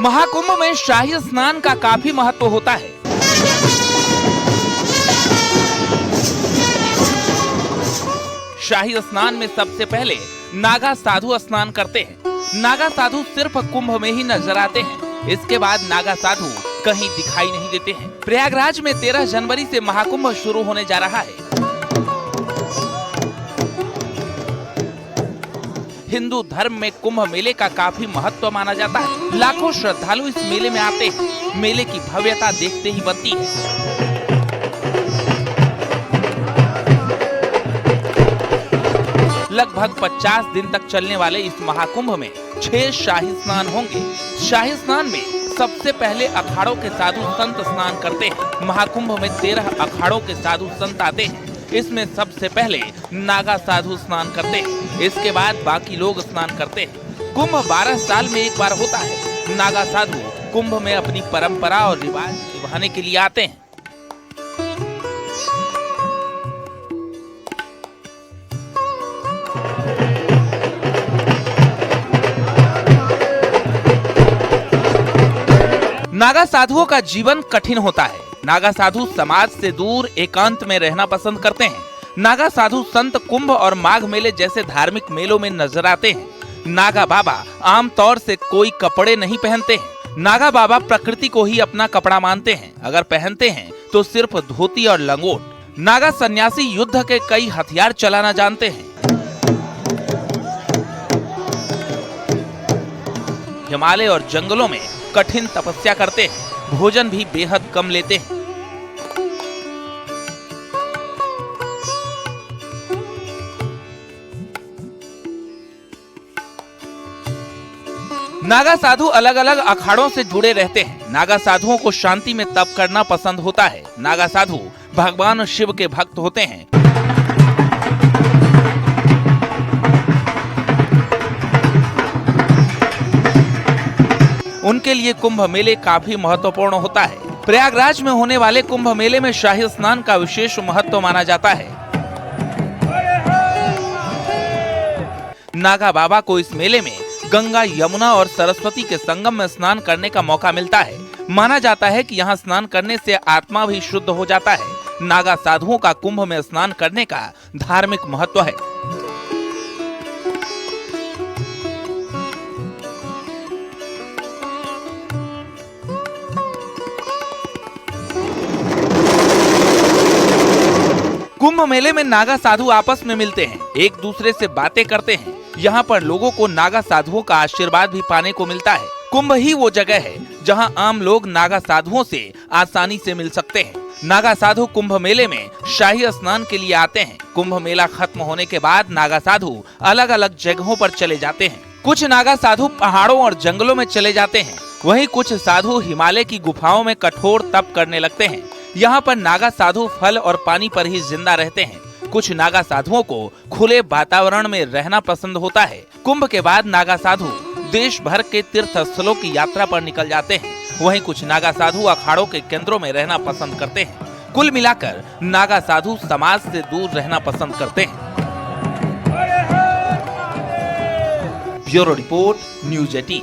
महाकुंभ में शाही स्नान का काफी महत्व होता है। शाही स्नान में सबसे पहले नागा साधु स्नान करते हैं। नागा साधु सिर्फ कुंभ में ही नजर आते हैं। इसके बाद नागा साधु कहीं दिखाई नहीं देते हैं। प्रयागराज में 13 जनवरी से महाकुंभ शुरू होने जा रहा है। हिंदू धर्म में कुंभ मेले का काफी महत्व माना जाता है। लाखों श्रद्धालु इस मेले में आते हैं। मेले की भव्यता देखते ही बनती है। लगभग 50 दिन तक चलने वाले इस महाकुंभ में 6 शाही स्नान होंगे। शाही स्नान में सबसे पहले अखाड़ों के साधु संत स्नान करते हैं। महाकुंभ में 13 अखाड़ों के साधु संत आते हैं। इसमें सबसे पहले नागा साधु स्नान करते हैं। इसके बाद बाकी लोग स्नान करते हैं। कुंभ 12 साल में एक बार होता है। नागा साधु कुंभ में अपनी परंपरा और रिवाज निभाने के लिए आते हैं। नागा साधुओं का जीवन कठिन होता है। नागा साधु समाज से दूर एकांत में रहना पसंद करते हैं। नागा साधु संत कुंभ और माघ मेले जैसे धार्मिक मेलों में नजर आते हैं। नागा बाबा आमतौर से कोई कपड़े नहीं पहनते हैं। नागा बाबा प्रकृति को ही अपना कपड़ा मानते हैं। अगर पहनते हैं तो सिर्फ धोती और लंगोट। नागा सन्यासी युद्ध के कई हथियार चलाना जानते हैं। हिमालय और जंगलों में कठिन तपस्या करते हैं। भोजन भी बेहद कम लेते हैं। नागा साधु अलग अलग अखाड़ों से जुड़े रहते हैं। नागा साधुओं को शांति में तप करना पसंद होता है। नागा साधु भगवान शिव के भक्त होते हैं। उनके लिए कुंभ मेले काफी महत्वपूर्ण होता है। प्रयागराज में होने वाले कुंभ मेले में शाही स्नान का विशेष महत्व माना जाता है। नागा बाबा को इस मेले में गंगा, यमुना और सरस्वती के संगम में स्नान करने का मौका मिलता है। माना जाता है कि यहाँ स्नान करने से आत्मा भी शुद्ध हो जाता है। नागा साधुओं का कुंभ में स्नान करने का धार्मिक महत्व है। कुंभ मेले में नागा साधु आपस में मिलते हैं, एक दूसरे से बातें करते हैं। यहाँ पर लोगों को नागा साधुओं का आशीर्वाद भी पाने को मिलता है। कुंभ ही वो जगह है जहाँ आम लोग नागा साधुओं से आसानी से मिल सकते हैं। नागा साधु कुंभ मेले में शाही स्नान के लिए आते हैं। कुंभ मेला खत्म होने के बाद नागा साधु अलग अलग जगहों पर चले जाते हैं। कुछ नागा साधु पहाड़ों और जंगलों में चले जाते हैं। वहीं कुछ साधु हिमालय की गुफाओं में कठोर तप करने लगते हैं। यहाँ पर नागा साधु फल और पानी पर ही जिंदा रहते हैं। कुछ नागा साधुओं को खुले वातावरण में रहना पसंद होता है। कुंभ के बाद नागा साधु देश भर के तीर्थ स्थलों की यात्रा पर निकल जाते हैं। वहीं कुछ नागा साधु अखाड़ों के केंद्रों में रहना पसंद करते हैं। कुल मिलाकर नागा साधु समाज से दूर रहना पसंद करते हैं। Bureau report, news 18।